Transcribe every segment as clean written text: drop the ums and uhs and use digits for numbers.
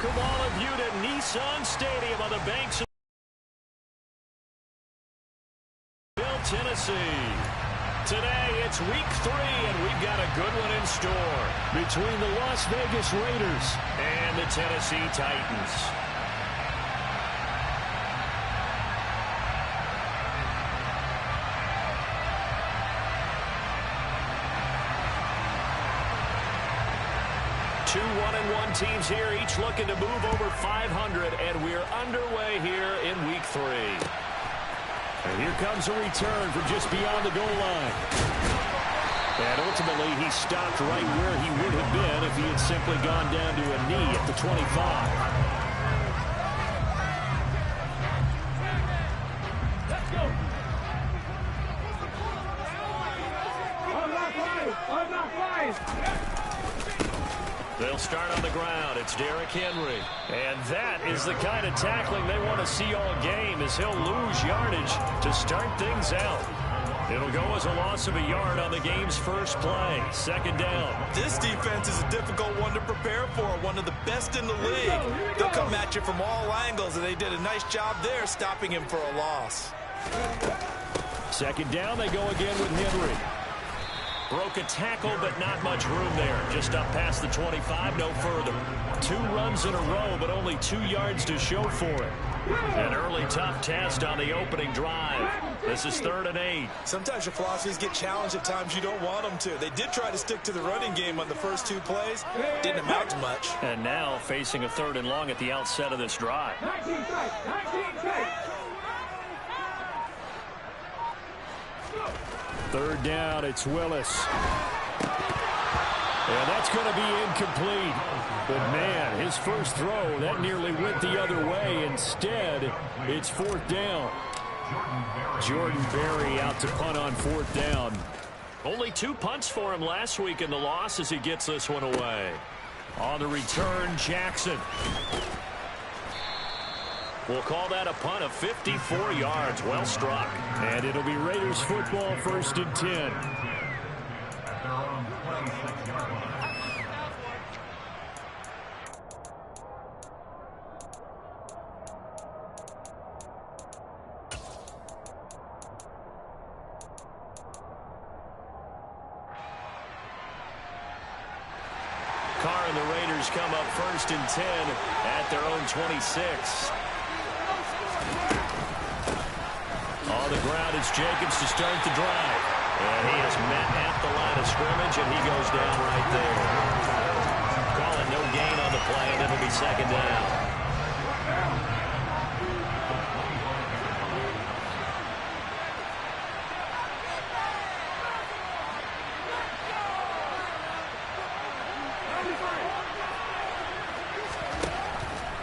Welcome all of you to Nissan Stadium on the banks of Tennessee. Today it's week 3 and we've got a good one in store between the Las Vegas Raiders and the Tennessee Titans. Two 1-1 teams here, each looking to move over 500, and we're underway here in week 3. And here comes a return from just beyond the goal line. And ultimately, he stopped right where he would have been if he had simply gone down to a knee at the 25. They'll start on the ground. It's Derrick Henry. And that is the kind of tackling they want to see all game, as he'll lose yardage to start things out. It'll go as a loss of a yard on the game's first play. Second down. This defense is a difficult one to prepare for, one of the best in the league. They'll come at you from all angles, and they did a nice job there stopping him for a loss. Second down, they go again with Henry. Broke a tackle, but not much room there. Just up past the 25, no further. 2 runs in a row, but only 2 yards to show for it. An early tough test on the opening drive. This is 3rd and 8. Sometimes your philosophies get challenged at times you don't want them to. They did try to stick to the running game on the first 2 plays. Didn't amount to much. And now facing a 3rd and long at the outset of this drive. 19 3rd down, it's Willis. And that's going to be incomplete. But, man, his first throw, that nearly went the other way. Instead, it's 4th down. Jordan Berry out to punt on 4th down. Only 2 punts for him last week in the loss as he gets this one away. On the return, Jackson. We'll call that a punt of 54 yards. Well struck. And it'll be Raiders football, 1st and 10. Carr and the Raiders come up 1st and 10 at their own 26. On the ground, it's Jacobs to start the drive. And he is met at the line of scrimmage, and he goes down right there. Calling no gain on the play, and it'll be 2nd down.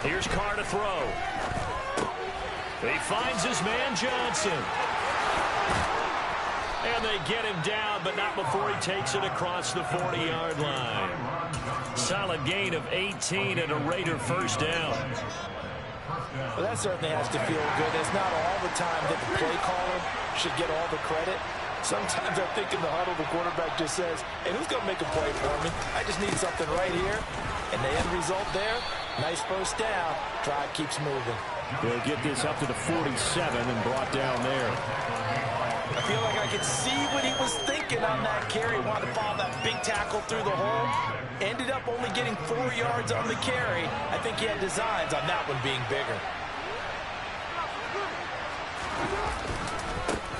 Here's Carr to throw. He finds his man Johnson. And they get him down, but not before he takes it across the 40-yard line. Solid gain of 18 and a Raider 1st down. Well, that certainly has to feel good. It's not all the time that the play caller should get all the credit. Sometimes I think in the huddle, the quarterback just says, hey, who's going to make a play for me? I just need something right here. And the end result there, nice 1st down. Drive keeps moving. They'll get this up to the 47 and brought down there. I feel like I could see what he was thinking on that carry. Wanted to follow that big tackle through the hole. Ended up only getting 4 yards on the carry. I think he had designs on that one being bigger.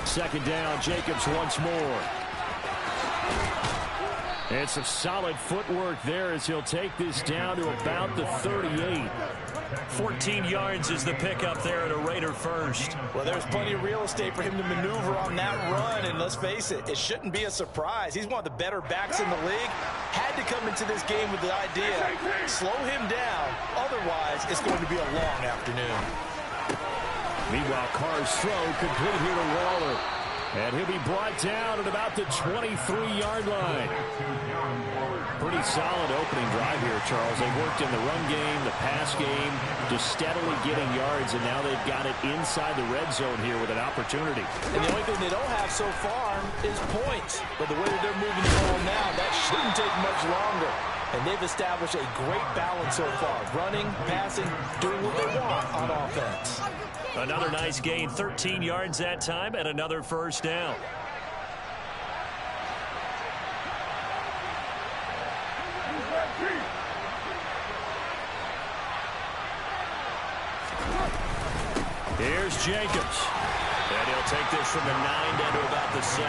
2nd down, Jacobs once more. And some solid footwork there as he'll take this down to about the 38. 14 yards is the pickup there at a Raider 1st. Well, there's plenty of real estate for him to maneuver on that run, and let's face it, it shouldn't be a surprise. He's one of the better backs in the league. Had to come into this game with the idea, slow him down, otherwise it's going to be a long afternoon. Meanwhile, Carr's throw complete here to Waller. And he'll be brought down at about the 23-yard line. Pretty solid opening drive here, Charles. They worked in the run game, the pass game, just steadily getting yards, and now they've got it inside the red zone here with an opportunity. And the only thing they don't have so far is points. But the way that they're moving the ball now, that shouldn't take much longer. And they've established a great balance so far. Running, passing, doing what they want on offense. Another nice gain, 13 yards that time, and another first down. Here's Jacobs. And he'll take this from the 9 down to about the 7.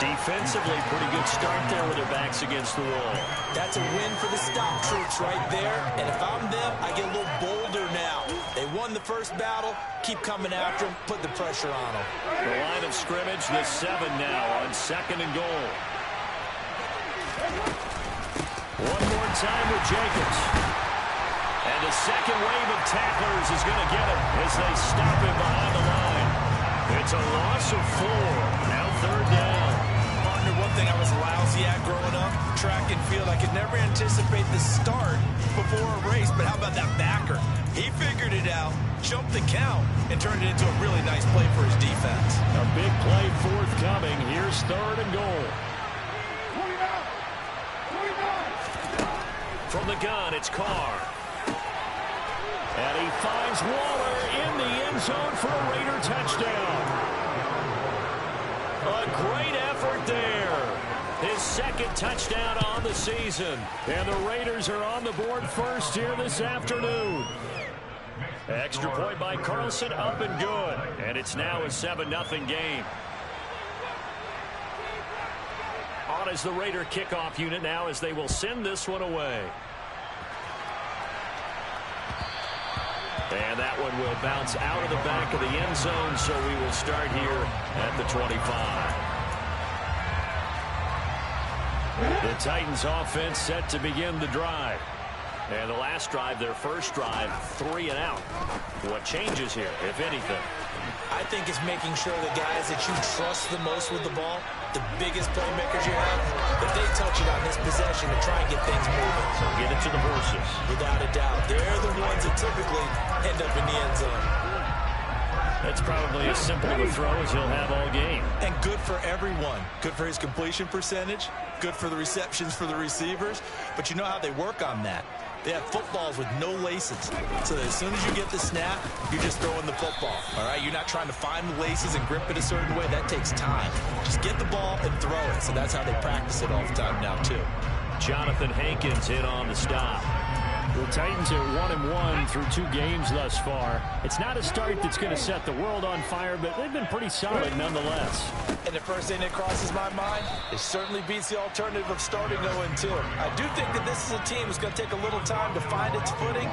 Defensively, pretty good start there with their backs against the wall. That's a win for the stop troops right there. And if I'm them, I get a little bolder now. They won the first battle. Keep coming after them. Put the pressure on them. The line of scrimmage, the 7 now on 2nd and goal. One more time with Jacobs. And the second wave of tacklers is going to get him as they stop him behind the line. It's a loss of 4. Now 3rd down. Partner, one thing I was lousy at growing up, track and field. I could never anticipate the start before a race, but how about that backer? He figured it out, jumped the count, and turned it into a really nice play for his defense. A big play forthcoming. Here's 3rd and goal. From the gun, it's Carr. And he finds Waller in the end zone for a Raider touchdown. A great effort there. His 2nd touchdown on the season. And the Raiders are on the board first here this afternoon. Extra point by Carlson, up and good. And it's now a 7-0 game. On is the Raider kickoff unit now as they will send this one away. And that one will bounce out of the back of the end zone, so we will start here at the 25. The Titans offense set to begin the drive. And the last drive, their first drive, 3 and out. What changes here, if anything? I think it's making sure the guys that you trust the most with the ball, the biggest playmakers you have, that they touch it on this possession to try and get things moving. So get it to the horses. Without a doubt. They're the ones that typically end up in the end zone. That's probably as simple of a throw as he'll have all game. And good for everyone. Good for his completion percentage. Good for the receptions for the receivers. But you know how they work on that. They have footballs with no laces. So that as soon as you get the snap, you're just throwing the football. All right? You're not trying to find the laces and grip it a certain way. That takes time. Just get the ball and throw it. So that's how they practice it all the time now, too. Jonathan Hankins in on the stop. The Titans are 1-1 through 2 games thus far. It's not a start that's going to set the world on fire, but they've been pretty solid nonetheless. And the first thing that crosses my mind, it certainly beats the alternative of starting 0-2. I do think that this is a team that's going to take a little time to find its footing.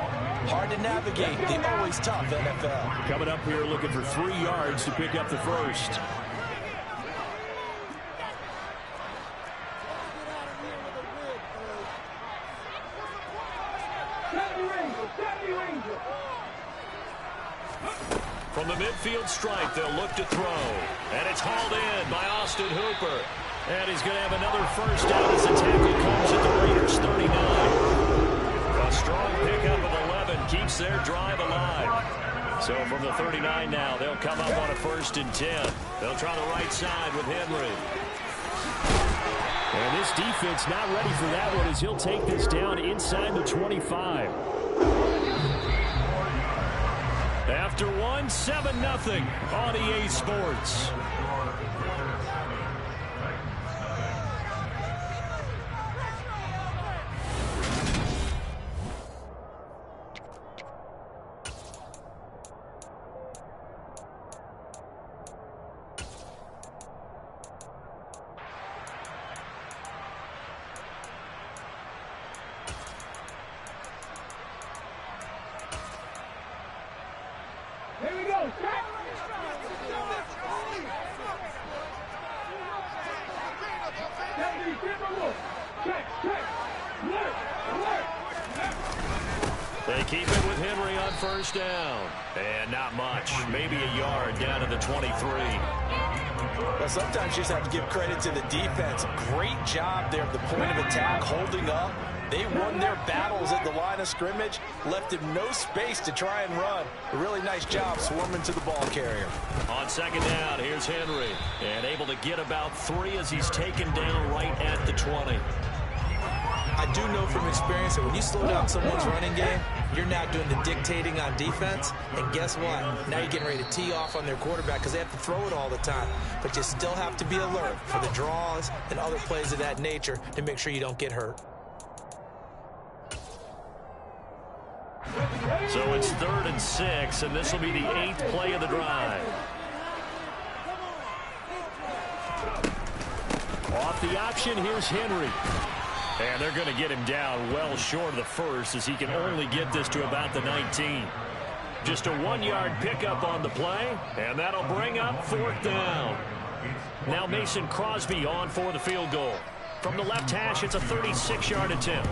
Hard to navigate the always tough NFL. Coming up here looking for 3 yards to pick up the first. From the midfield stripe, they'll look to throw. And it's hauled in by Austin Hooper. And he's going to have another first down as the tackle comes at the Raiders' 39. A strong pickup of 11 keeps their drive alive. So from the 39 now, they'll come up on a 1st and 10. They'll try the right side with Henry. And this defense not ready for that one as he'll take this down inside the 25. After 1, 7-0 on EA Sports. Here we go. They keep it with Henry on 1st down. And not much. Maybe a yard down to the 23. Well, sometimes you just have to give credit to the defense. Great job there at the point of attack, holding up. They won their battles at the line of scrimmage, left him no space to try and run. A really nice job swarming to the ball carrier. On 2nd down, here's Henry. And able to get about 3 as he's taken down right at the 20. I do know from experience that when you slow down someone's running game, you're now doing the dictating on defense. And guess what? Now you're getting ready to tee off on their quarterback because they have to throw it all the time. But you still have to be alert for the draws and other plays of that nature to make sure you don't get hurt. So it's 3rd and 6, and this will be the 8th play of the drive. Off the option, here's Henry. And they're going to get him down well short of the first as he can only get this to about the 19. Just a 1-yard pickup on the play, and that'll bring up 4th down. Now Mason Crosby on for the field goal. From the left hash, it's a 36-yard attempt.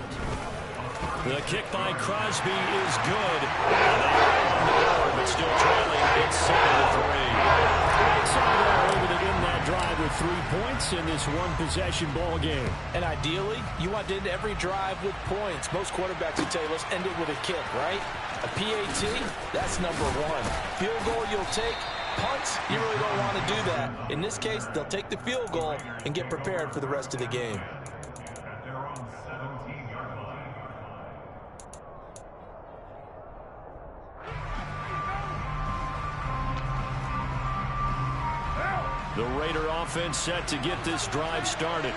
The kick by Crosby is good. And they are on the board, but still trailing. It's 7-3. Excited over to end that drive with 3 points in this one-possession ball game. And ideally, you want to end every drive with points. Most quarterbacks would tell you, let's end it with a kick, right? A PAT, that's number 1. Field goal you'll take. Punts, you really don't want to do that. In this case, they'll take the field goal and get prepared for the rest of the game. The Raider offense set to get this drive started.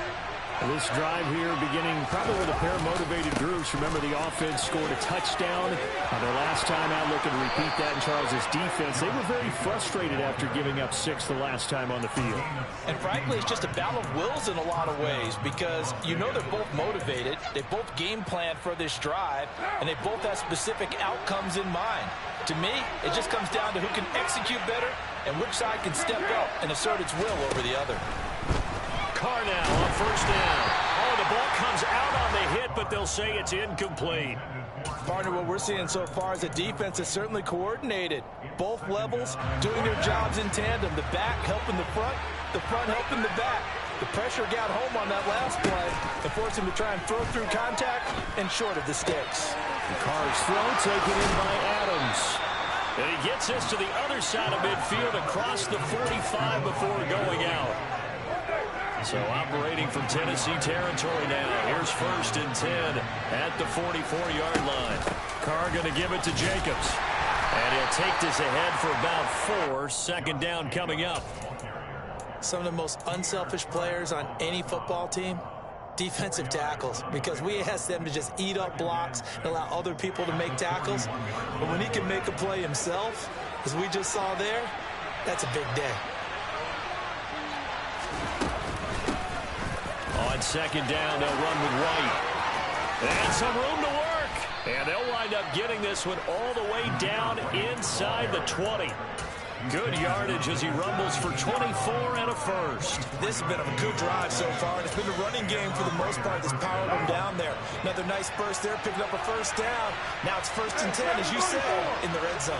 This drive here beginning probably with a pair of motivated groups. Remember, the offense scored a touchdown on their last time out. Looking to repeat that in Charles' defense. They were very frustrated after giving up 6 the last time on the field. And frankly, it's just a battle of wills in a lot of ways because you know they're both motivated. They both game plan for this drive, and they both have specific outcomes in mind. To me, it just comes down to who can execute better and which side can step up and assert its will over the other. Carr now on 1st down. Oh, the ball comes out on the hit, but they'll say it's incomplete. Partner, what we're seeing so far is the defense is certainly coordinated. Both levels doing their jobs in tandem. The back helping the front helping the back. The pressure got home on that last play and forced him to try and throw through contact and short of the sticks. Carr's throw taken in by Adams. And he gets this to the other side of midfield across the 45 before going out. So operating from Tennessee territory now. Here's 1st and 10 at the 44-yard line. Carr going to give it to Jacobs. And he'll take this ahead for about 4. 2nd down coming up. Some of the most unselfish players on any football team, defensive tackles, because we ask them to just eat up blocks and allow other people to make tackles. But when he can make a play himself, as we just saw there, that's a big day. On 2nd down, they'll run with White. And some room to work. And they'll wind up getting this one all the way down inside the 20. Good yardage as he rumbles for 24 and a first. This has been a good drive so far, and it's been the running game for the most part that's powered them down there. Another nice burst there, picking up a 1st down. Now it's 1st and 10, as you said, in the red zone.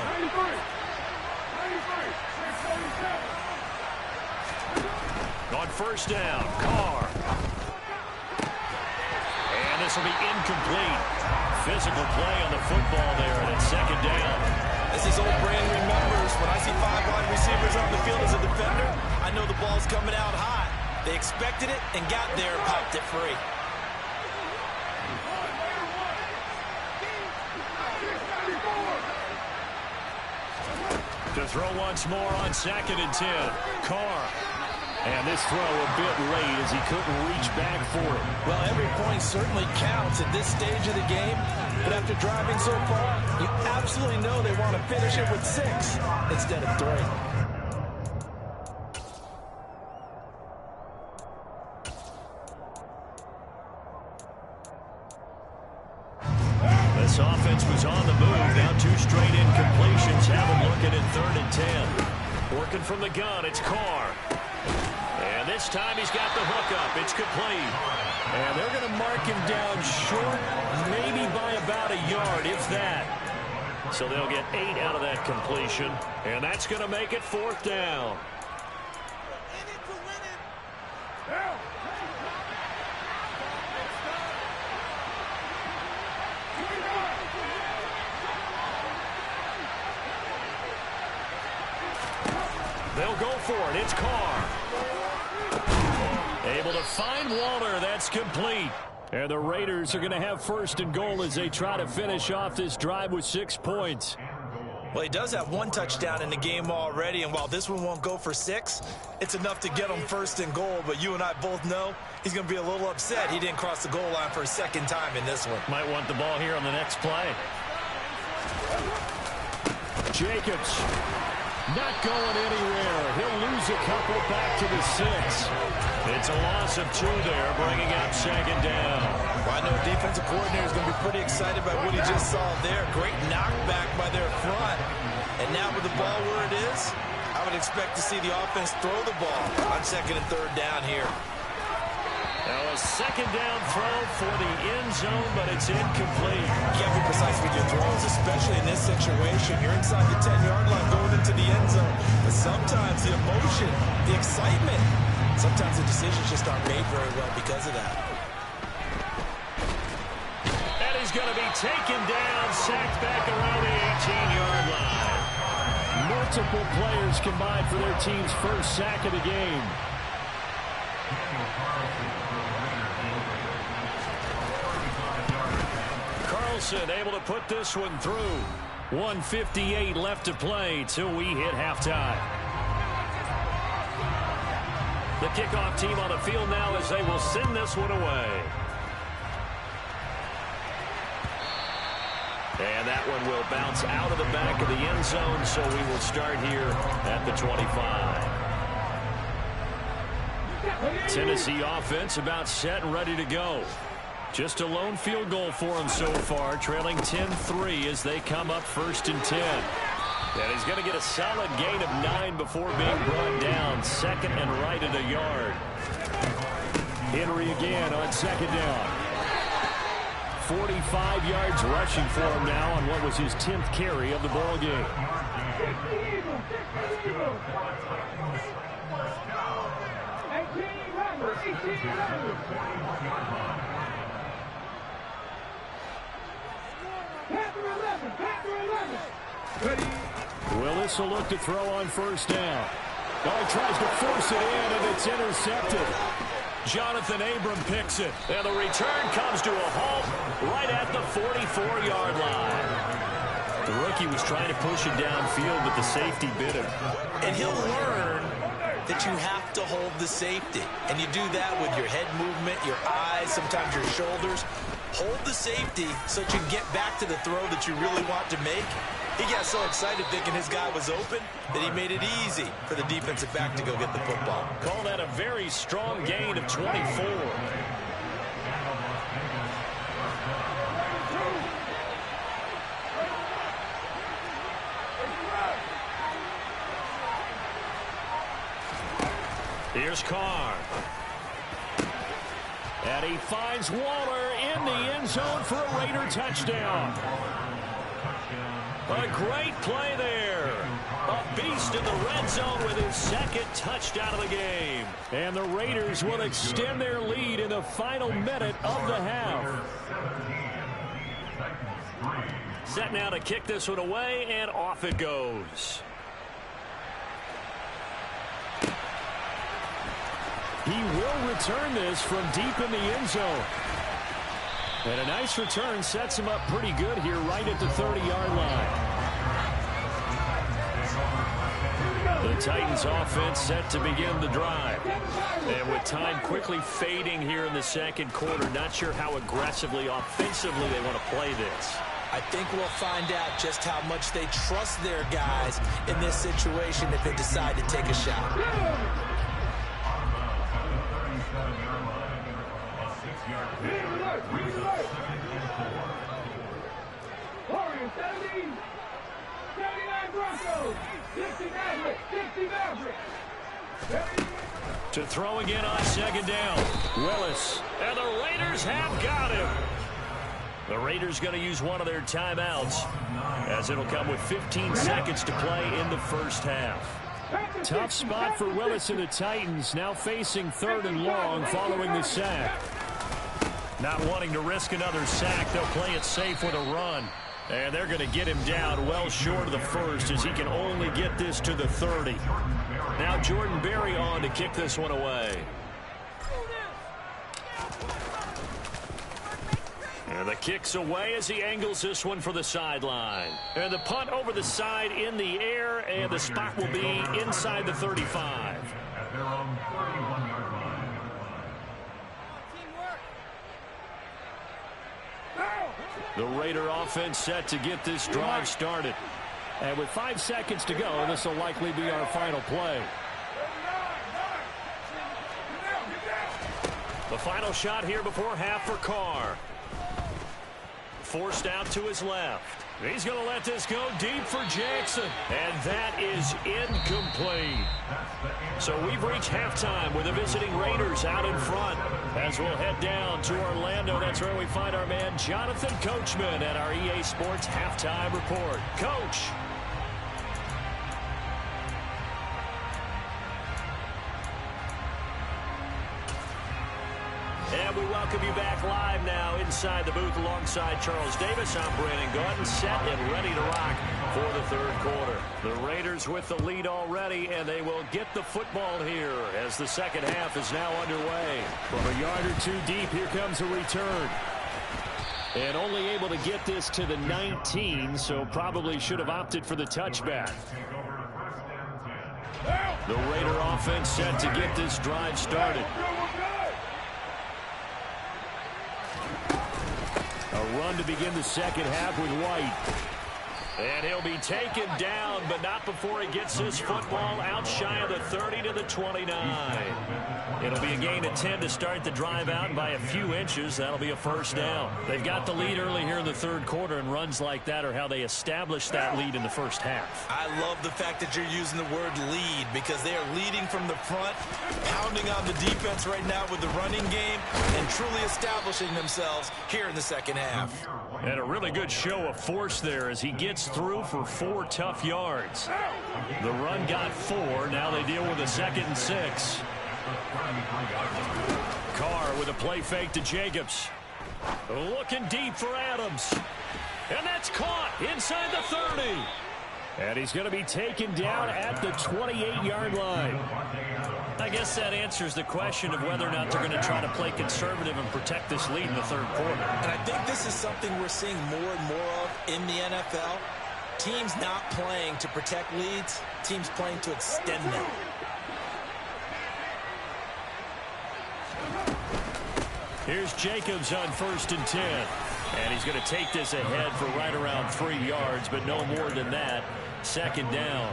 On 1st down, Carr. And this will be incomplete. Physical play on the football there, and it's 2nd down. As his old brain remembers, when I see 5 wide receivers on the field as a defender, I know the ball's coming out hot. They expected it and got there and popped it free. To throw once more on 2nd and 10. Carr. And this throw a bit late as he couldn't reach back for it. Well, every point certainly counts at this stage of the game. But after driving so far, you absolutely know they want to finish it with 6 instead of 3. This offense was on the move. Now 2 straight incompletions. Have them looking at 3rd and 10. Working from the gun, it's Carr. And this time he's got the hook up. It's complete. And they're going to mark him down short, maybe by about a yard, if that. So they'll get 8 out of that completion. And that's going to make it 4th down. They'll go for it. It's Carr. Able to find Waller. That's complete. And the Raiders are going to have first and goal as they try to finish off this drive with 6 points. Well, he does have 1 touchdown in the game already, and while this one won't go for 6, it's enough to get him first and goal. But you and I both know he's going to be a little upset he didn't cross the goal line for a second time in this one. Might want the ball here on the next play. Jacobs not going anywhere. He'll lose a couple back to the 6. It's a loss of 2 there, bringing up second down. Well, I know defensive coordinator is going to be pretty excited by what he just saw there. Great knockback by their front. And now with the ball where it is, I would expect to see the offense throw the ball on second and third down here. Now a second down throw for the end zone, but it's incomplete. You can't be precise with your throws, especially in this situation. You're inside the 10-yard line going into the end zone. But sometimes the emotion, the excitement, sometimes the decisions just aren't made very well because of that. And he's going to be taken down, sacked back around the 18-yard line. Multiple players combined for their team's first sack of the game. Carlson able to put this one through. 1:58 left to play till we hit halftime. The kickoff team on the field now as they will send this one away. And that one will bounce out of the back of the end zone, so we will start here at the 25. Tennessee offense about set and ready to go. Just a lone field goal for them so far, trailing 10-3 as they come up first and 10. And he's going to get a solid gain of 9 before being brought down. Second and right at a yard. Henry again on second down. 45 yards rushing for him now on what was his 10th carry of the ball game. Willis will look to throw on first down. Oh, he tries to force it in, and it's intercepted. Jonathan Abram picks it. And the return comes to a halt right at the 44-yard line. The rookie was trying to push it downfield, but the safety bit him. And he'll learn that you have to hold the safety. And you do that with your head movement, your eyes, sometimes your shoulders. Hold the safety so that you can get back to the throw that you really want to make. He got so excited thinking his guy was open that he made it easy for the defensive back to go get the football. Call that a very strong gain of 24. Here's Carr. And he finds Waller in the end zone for a Raider touchdown. A great play there. A beast in the red zone with his second touchdown of the game. And the Raiders will extend their lead in the final minute of the half. Set now to kick this one away, and off it goes. He will return this from deep in the end zone. And a nice return sets him up pretty good here right at the 30-yard line. The Titans offense set to begin the drive. And with time quickly fading here in the second quarter, not sure how aggressively, offensively they want to play this. I think we'll find out just how much they trust their guys in this situation if they decide to take a shot. To throw again on second down. Willis. And the Raiders have got him. The Raiders going to use one of their timeouts, as it'll come with 15 seconds to play in the first half. Tough spot for Willis and the Titans, now facing third and long following the sack. Not wanting to risk another sack, they'll play it safe with a run. And they're going to get him down well short of the first, as he can only get this to the 30. Now Jordan Berry on to kick this one away. And the kick's away as he angles this one for the sideline. And the punt over the side in the air, and the spot will be inside the 35. At their own 31-yard line. The Raider offense set to get this drive started. And with 5 seconds to go, this will likely be our final play. The final shot here before half for Carr. Forced out to his left. He's going to let this go deep for Jackson. And that is incomplete. So we've reached halftime with the visiting Raiders out in front. As we'll head down to Orlando, that's where we find our man Jonathan Coachman at our EA Sports Halftime Report. Coach. And we welcome you back live now inside the booth alongside Charles Davis. I'm Brandon Gordon, set and ready to rock for the third quarter. The Raiders with the lead already, and they will get the football here as the second half is now underway. From a yard or two deep, here comes a return. And only able to get this to the 19, so probably should have opted for the touchback. The Raider offense set to get this drive started. A run to begin the second half with White. And he'll be taken down, but not before he gets his football out shy of the 30 to the 29. It'll be a gain of 10 to start the drive out, and by a few inches, that'll be a first down. They've got the lead early here in the third quarter, and runs like that are how they establish that lead in the first half. I love the fact that you're using the word lead, because they are leading from the front, pounding on the defense right now with the running game, and truly establishing themselves here in the second half. And a really good show of force there as he gets through for 4 tough yards. The run got 4. Now they deal with a 2nd and 6. Carr with a play fake to Jacobs. Looking deep for Adams. And that's caught inside the 30. And he's going to be taken down at the 28-yard line. I guess that answers the question of whether or not they're going to try to play conservative and protect this lead in the third quarter. And I think this is something we're seeing more and more of in the NFL. Teams not playing to protect leads, teams playing to extend them. Here's Jacobs on 1st and 10. And he's going to take this ahead for right around 3 yards, but no more than that. 2nd down.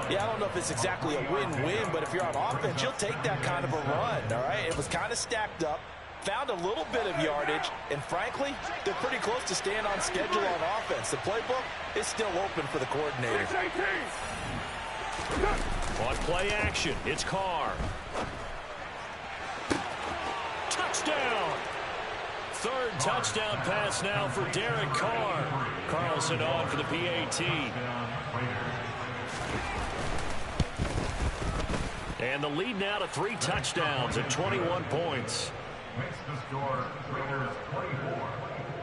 Yeah, I don't know if it's exactly a win-win, but if you're on offense, you'll take that kind of a run, all right? It was kind of stacked up, found a little bit of yardage, and frankly, they're pretty close to staying on schedule on offense. The playbook is still open for the coordinator. On play action, it's Carr. Touchdown! 3rd touchdown pass now for Derek Carr. Carlson on for the PAT. And the lead now to 3 touchdowns at 21 points. Makes the score Raiders 24,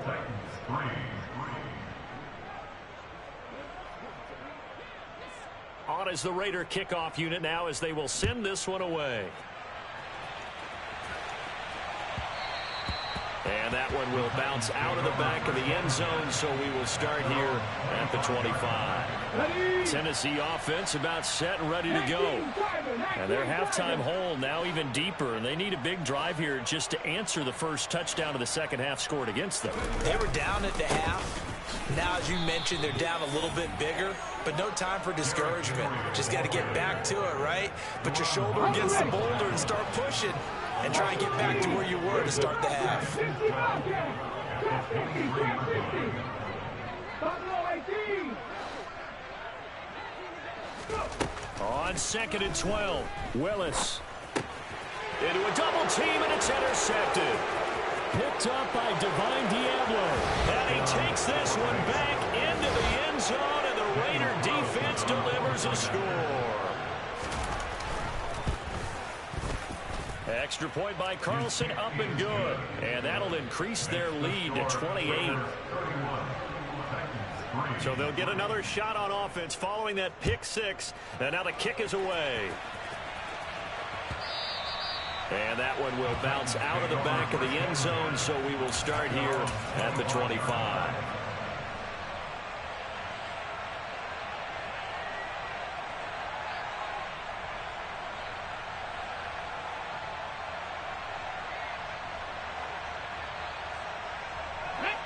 Titans 3. On is the Raider kickoff unit now as they will send this one away. And that one will bounce out of the back of the end zone, so we will start here at the 25. Tennessee offense about set and ready to go. And their halftime hole now even deeper, and they need a big drive here just to answer the first touchdown of the second half scored against them. They were down at the half. Now, as you mentioned, they're down a little bit bigger, but no time for discouragement. Just got to get back to it, right? Put your shoulder against the boulder and start pushing. And try and get back to where you were to start the half. On 2nd and 12, Willis. Into a double team, and it's intercepted. Picked up by Divine Diablo. And he takes this one back into the end zone, and the Raider defense delivers a score. Extra point by Carlson, up and good. And that'll increase their lead to 28. So they'll get another shot on offense following that pick 6. And now the kick is away. And that one will bounce out of the back of the end zone, so we will start here at the 25.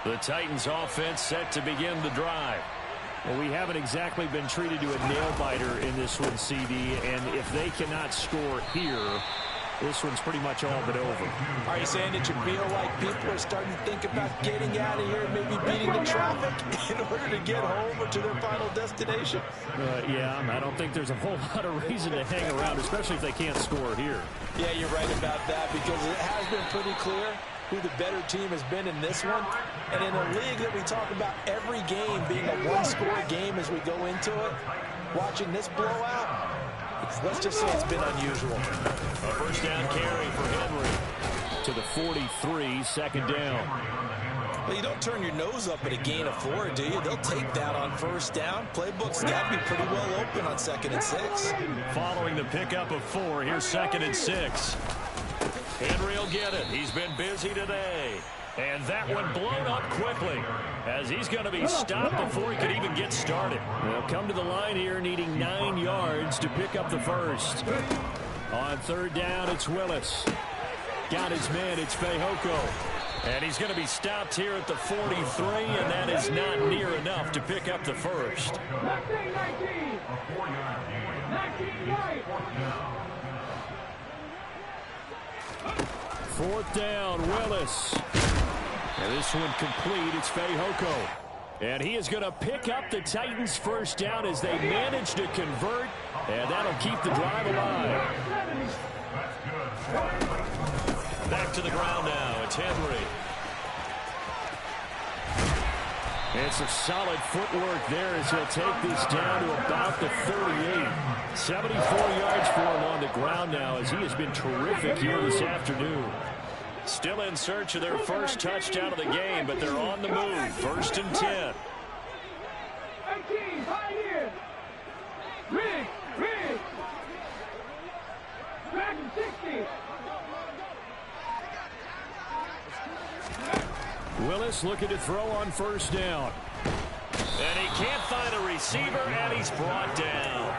The Titans offense set to begin the drive. Well, we haven't exactly been treated to a nail-biter in this one, CD, and if they cannot score here, this one's pretty much all but over. Are you saying that you feel like people are starting to think about getting out of here and maybe beating the traffic in order to get home or to their final destination? Yeah, I don't think there's a whole lot of reason to hang around, especially if they can't score here. Yeah, you're right about that, because it has been pretty clear who the better team has been in this one. And in a league that we talk about every game being a one-score game as we go into it, watching this blowout, let's just say it's been unusual. A first down carry for Henry to the 43, second down. Well, you don't turn your nose up at a gain of 4, do you? They'll take that on first down. Playbook's got to be pretty well open on 2nd and 6. Following the pickup of 4, here's 2nd and 6. Henry will get it. He's been busy today. And that one blown up quickly as he's going to be stopped before he could even get started. They'll come to the line here needing 9 yards to pick up the first. On third down, it's Willis. Got his man, it's Fehoko. And he's going to be stopped here at the 43, and that is not near enough to pick up the first. 19. Fourth down, Willis. And this one complete. It's Fehoko. And he is going to pick up the Titans' first down as they manage to convert. And that'll keep the drive alive. Back to the ground now. It's Henry. And some solid footwork there as he'll take this down to about the 38. 74 yards for him on the ground now as he has been terrific here this afternoon. Still in search of their first touchdown of the game, but they're on the move. 1st and 10. 18, Pioneers. Rig. Dragon 60. Willis looking to throw on first down. And he can't find a receiver, and he's brought down.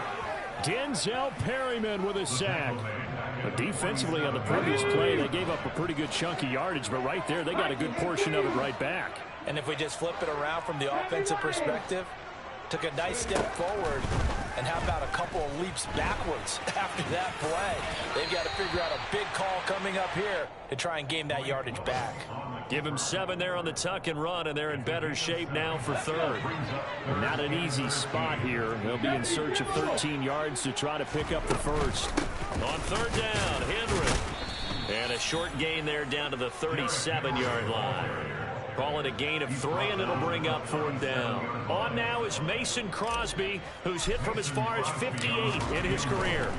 Denzel Perryman with a sack. But defensively on the previous play, they gave up a pretty good chunk of yardage, but right there, they got a good portion of it right back. And if we just flip it around from the offensive perspective, took a nice step forward, and how about a couple of leaps backwards after that play? They've got to figure out a big call coming up here to try and gain that yardage back. Give him 7 there on the tuck and run, and they're in better shape now for third. Not an easy spot here. They'll be in search of 13 yards to try to pick up the first. On third down, Henry. And a short gain there down to the 37-yard line. Call it a gain of 3, and it'll bring up 4th down. On now is Mason Crosby, who's hit from as far as 58 in his career.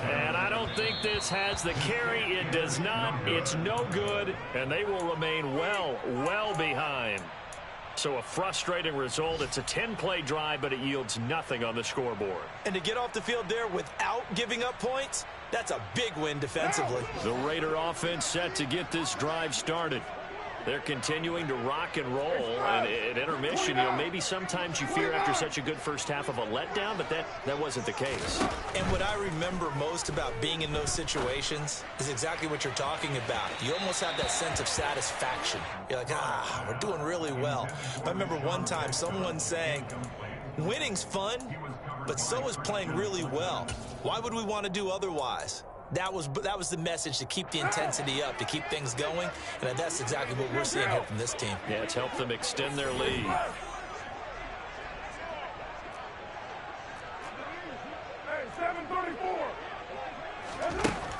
And I don't think this has the carry. It does not. It's no good, and they will remain well behind. So a frustrating result. It's a 10-play drive, but it yields nothing on the scoreboard. And to get off the field there without giving up points, that's a big win defensively. The Raider offense set to get this drive started. They're continuing to rock and roll, and at intermission, maybe sometimes you fear after such a good first half of a letdown, but that wasn't the case. And what I remember most about being in those situations is exactly what you're talking about. You almost have that sense of satisfaction. You're like, we're doing really well. I remember one time someone saying, winning's fun, but so is playing really well. Why would we want to do otherwise? That was the message, to keep the intensity up, to keep things going, and that's exactly what we're seeing here from this team. Yeah, it's helped them extend their lead. Hey, 734.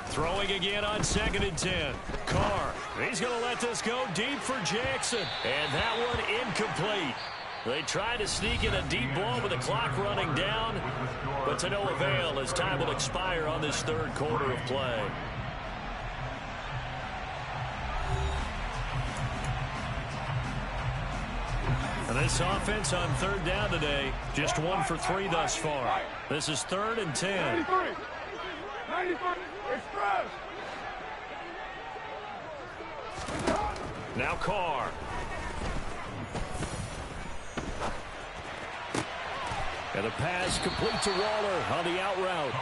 Throwing again on 2nd and 10. Carr, he's going to let this go deep for Jackson, and that one incomplete. They try to sneak in a deep ball with the clock running down, but to no avail as time will expire on this third quarter of play. And this offense on third down today, just 1 for 3 thus far. This is 3rd and 10. 93. Now Carr. And the pass complete to Waller on the out route.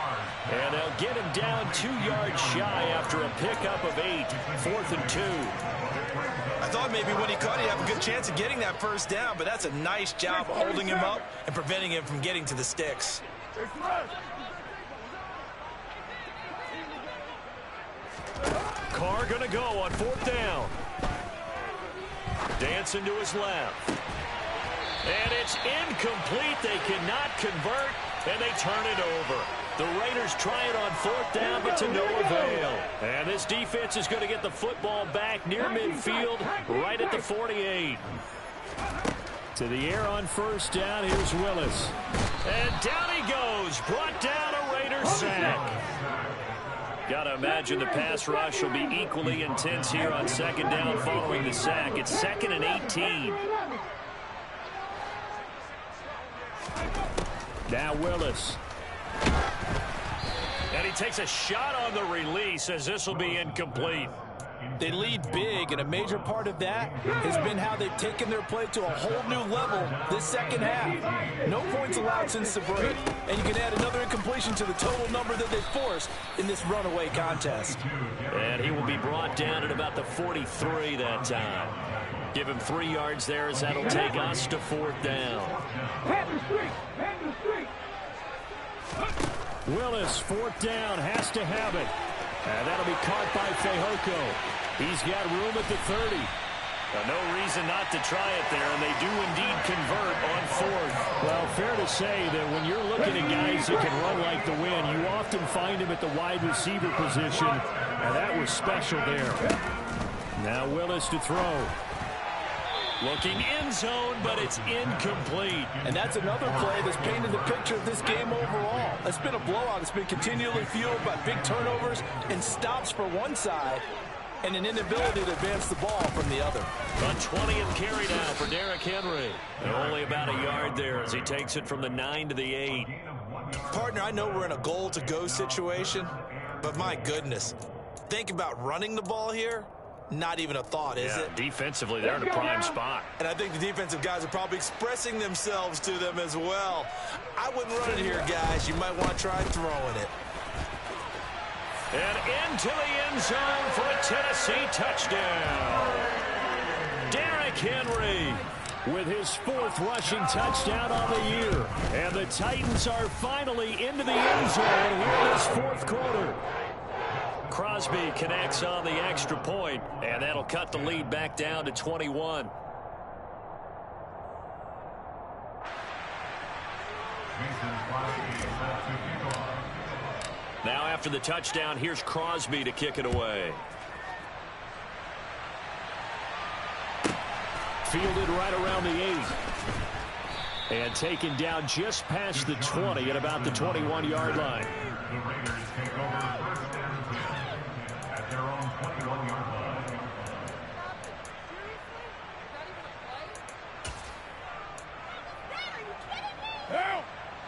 And they'll get him down 2 yards shy after a pickup of 8. 4th and 2. I thought maybe when he caught, he'd have a good chance of getting that first down, but that's a nice job holding him up and preventing him from getting to the sticks. Carr gonna go on 4th down. Dancing to his left. And it's incomplete. They cannot convert, and they turn it over. The Raiders try it on 4th down, but to no avail. And this defense is going to get the football back near midfield, right at the 48. To the air on 1st down. Here's Willis. And down he goes. Brought down a Raiders sack. Got to imagine the pass rush will be equally intense here on 2nd down following the sack. It's 2nd and 18. Now Willis. And he takes a shot on the release as this will be incomplete. They lead big, and a major part of that has been how they've taken their play to a whole new level this second half. No points allowed since the break, and you can add another incompletion to the total number that they forced in this runaway contest. And he will be brought down at about the 43 that time. Give him 3 yards there as that'll take us to 4th down. Willis, 4th down, has to have it. And that'll be caught by Fehoko. He's got room at the 30. No reason not to try it there, and they do indeed convert on 4th. Well, fair to say that when you're looking at guys that can run like the wind, you often find him at the wide receiver position, and that was special there. Now Willis to throw. Looking end zone, but it's incomplete. And that's another play that's painted the picture of this game overall. It's been a blowout. It's been continually fueled by big turnovers and stops for one side and an inability to advance the ball from the other. A 20th carry now for Derrick Henry. And only about a yard there as he takes it from the 9 to the 8. Partner, I know we're in a goal-to-go situation, but my goodness, think about running the ball here. Not even a thought, is it? Defensively, they're in a prime spot. And I think the defensive guys are probably expressing themselves to them as well. I wouldn't run it here, guys. You might want to try throwing it. And into the end zone for a Tennessee touchdown. Derrick Henry with his 4th rushing touchdown on the year. And the Titans are finally into the end zone here this 4th quarter. Crosby connects on the extra point, and that'll cut the lead back down to 21. Now after the touchdown, here's Crosby to kick it away. Fielded right around the 8. And taken down just past the 20 at about the 21-yard line. The Raiders take over 1st and 10 at their own 21-yard line.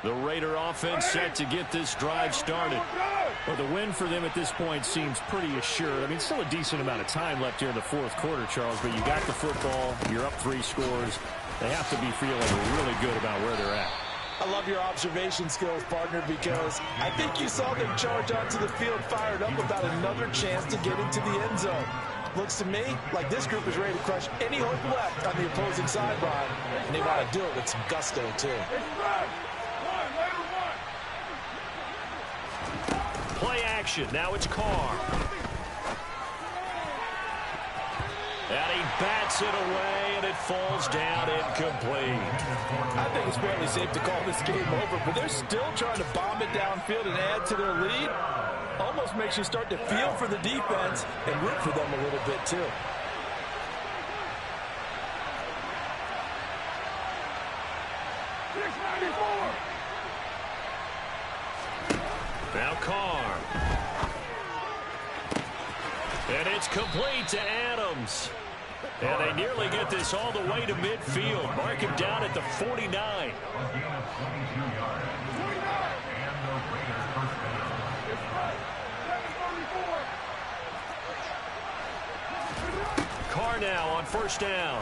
The Raider offense set to get this drive started. Well, the win for them at this point seems pretty assured. I mean, still a decent amount of time left here in the 4th quarter, Charles, but you got the football, you're up 3 scores. They have to be feeling really good about where they're at. I love your observation skills, partner, because I think you saw them charge onto the field fired up about another chance to get into the end zone. Looks to me like this group is ready to crush any hope left on the opposing sideline, and they want to do it with some gusto, too. Play action. Now it's Carr. And he bats it away, and it falls down incomplete. I think it's fairly safe to call this game over, but they're still trying to bomb it downfield and add to their lead. Almost makes you start to feel for the defense and root for them a little bit, too. Now Carr. And it's complete to Adams. And they nearly get this all the way to midfield. Mark him down at the 49. on first down.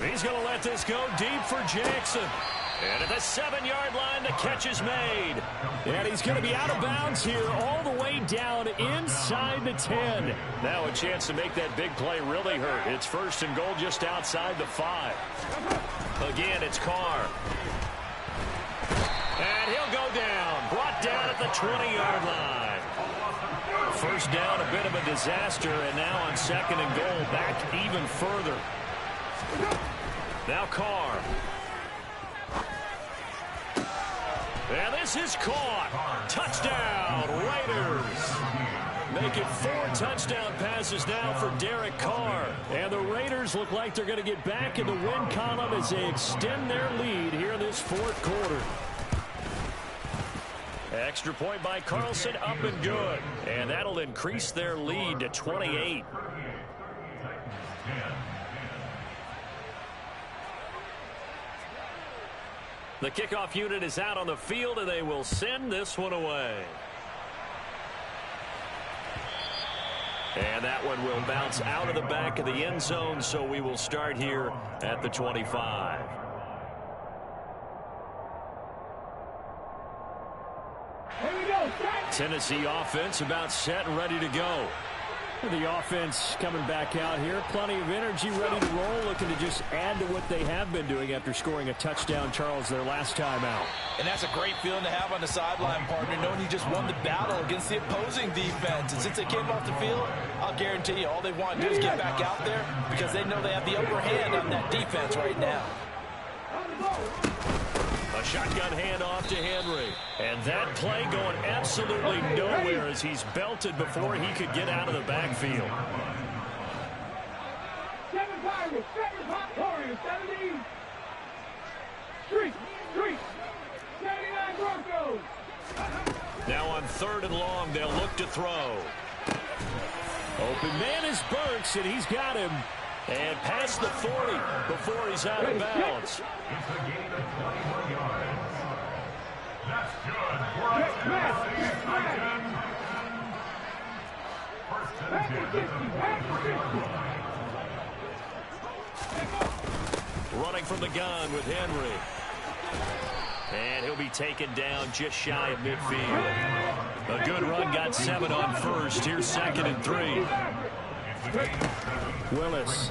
He's going to let this go deep for Jackson. And at the 7-yard line, the catch is made. And he's going to be out of bounds here all the way down inside the 10. Now a chance to make that big play really hurt. It's first and goal just outside the 5. Again, it's Carr. And he'll go down. Brought down at the 20-yard line. First down, a bit of a disaster. And now on second and goal, back even further. Now Carr. And this is caught. Touchdown, Raiders. Make it 4 touchdown passes now for Derek Carr. And the Raiders look like they're going to get back in the win column as they extend their lead here in this fourth quarter. Extra point by Carlson, up and good. And that'll increase their lead to 28. The kickoff unit is out on the field, and they will send this one away. And that one will bounce out of the back of the end zone, so we will start here at the 25. Tennessee offense about set and ready to go. The offense coming back out here. Plenty of energy, ready to roll, looking to just add to what they have been doing after scoring a touchdown, Charles, their last time out. And that's a great feeling to have on the sideline, partner, knowing you just won the battle against the opposing defense. And since they came off the field, I'll guarantee you all they want to do is get back out there because they know they have the upper hand on that defense right now. A shotgun handoff to Henry. And that play going absolutely nowhere as he's belted before he could get out of the backfield. 7 Pirates, 7 Popcorn, 70. Street, 79 Broncos. Now on third and long, they'll look to throw. Open man is Burks, and he's got him. And past the 40 before he's out of bounds. It's a gain of 21 yards. That's good for a Tennessee Titan. First and 10 at the 23-yard line. Running from the gun with Henry. And he'll be taken down just shy of midfield. A good run, got 7 on first. Here's second and 3. Willis.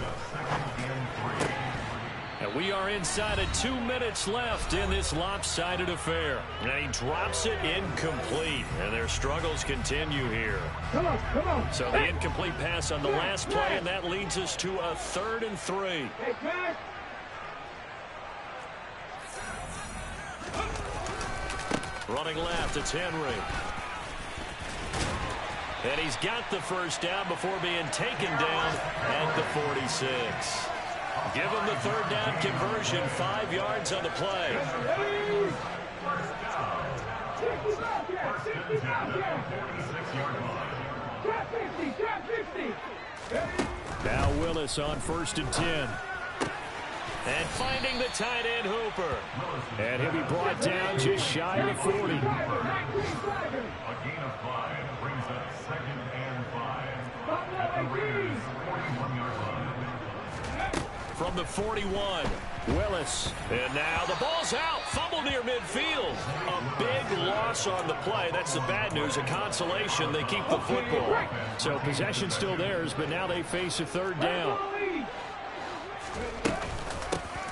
And we are inside of 2 minutes left in this lopsided affair. And he drops it incomplete. And their struggles continue here. Come on. So the incomplete pass on the last play, and that leads us to a 3rd and 3. Hey, Matt. Running left, it's Henry. And he's got the first down before being taken down at the 46. Give him the 3rd down conversion, 5 yards on the play. Now Willis on 1st and 10. And finding the tight end Hooper. And he'll be brought down just shy of the 40. A gain of 5 brings up 2nd and 5. At the Raiders' 41-yard line. From the 41, Willis. And now the ball's out. Fumble near midfield. A big loss on the play. That's the bad news. A consolation. They keep the football. So possession still theirs, but now they face a 3rd down.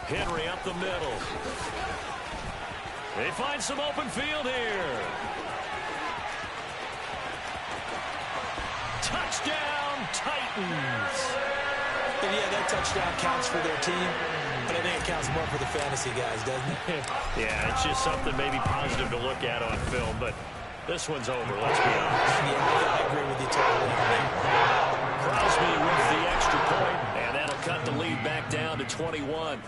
Henry up the middle. They find some open field here. Touchdown, Titans. And yeah, that touchdown counts for their team, but I think it counts more for the fantasy guys, doesn't it? Yeah, it's just something maybe positive to look at on film, but this one's over, let's be honest. Yeah, I agree with you totally. Crosby with the extra point, and that'll cut the lead back down to 21.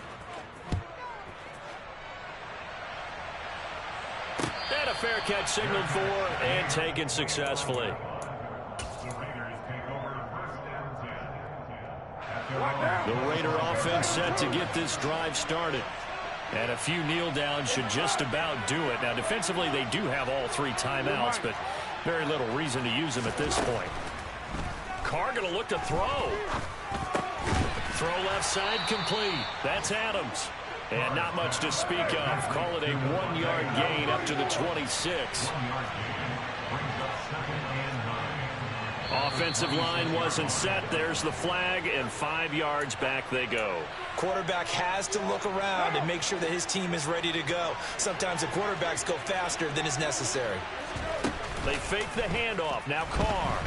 And a fair catch signaled for and taken successfully. The Raiders take over 1st and 10. The Raider offense set to get this drive started. And a few kneel downs should just about do it. Now, defensively, they do have all 3 timeouts, but very little reason to use them at this point. Carr going to look to throw. Throw left side complete. That's Adams. And not much to speak of. Call it a 1-yard gain up to the 26. Offensive line wasn't set. There's the flag, and 5 yards back they go. Quarterback has to look around and make sure that his team is ready to go. Sometimes the quarterbacks go faster than is necessary. They fake the handoff. Now Carr.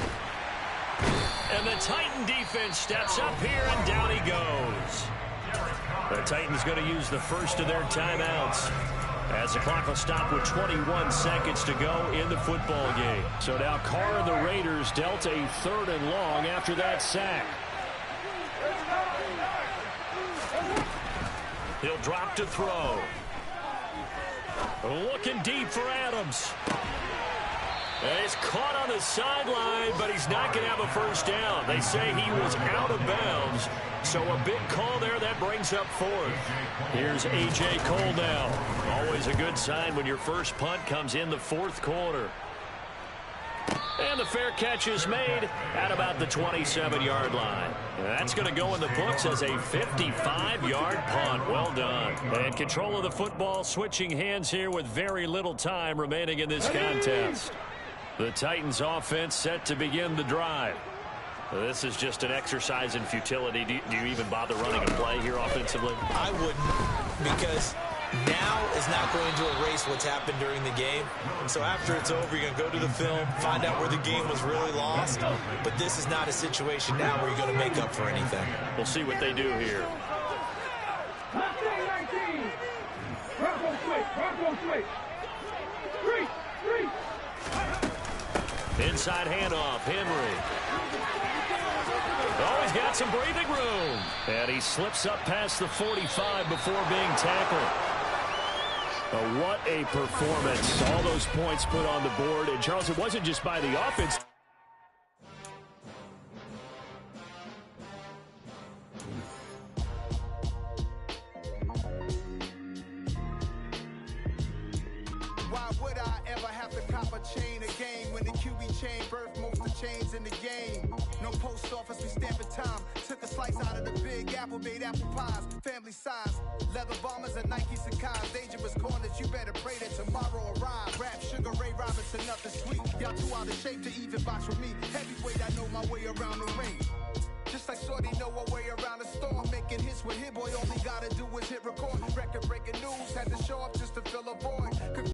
And the Titan defense steps up here, and down he goes. The Titans going to use the first of their timeouts as the clock will stop with 21 seconds to go in the football game. So now Carr and the Raiders dealt a 3rd and long after that sack. He'll drop to throw. Looking deep for Adams. And he's caught on the sideline, but he's not going to have a first down. They say he was out of bounds. So a big call there that brings up 4th. Here's A.J. Cole now. Always a good sign when your first punt comes in the 4th quarter. And the fair catch is made at about the 27-yard line. That's going to go in the books as a 55-yard punt. Well done. And control of the football switching hands here with very little time remaining in this contest. The Titans offense set to begin the drive. This is just an exercise in futility. Do you even bother running a play here offensively? I wouldn't, because now is not going to erase what's happened during the game. So after it's over, you're going to go to the film, find out where the game was really lost. But this is not a situation now where you're going to make up for anything. We'll see what they do here. Bronco switch. Three. Inside handoff, Henry. Oh, he's got some breathing room. And he slips up past the 45 before being tackled. Oh, what a performance. All those points put on the board. And, Charles, it wasn't just by the offense. Why would I ever have to cop a chain a game when the QB chain birthed most of the chains in the game? No post office, we stamping time. Took a slice out of the big apple, made apple pies, family size. Leather bombers and Nike Sacai's. Dangerous corners, you better pray that tomorrow arrives. Rap, Sugar Ray Robinson, nothing sweet. Y'all too out of shape to even box with me. Heavyweight, I know my way around the ring. Just like Shorty know a way around the storm. Making hits with Hit Boy, all he gotta do is hit record. Record breaking news, had to show up just to fill a void.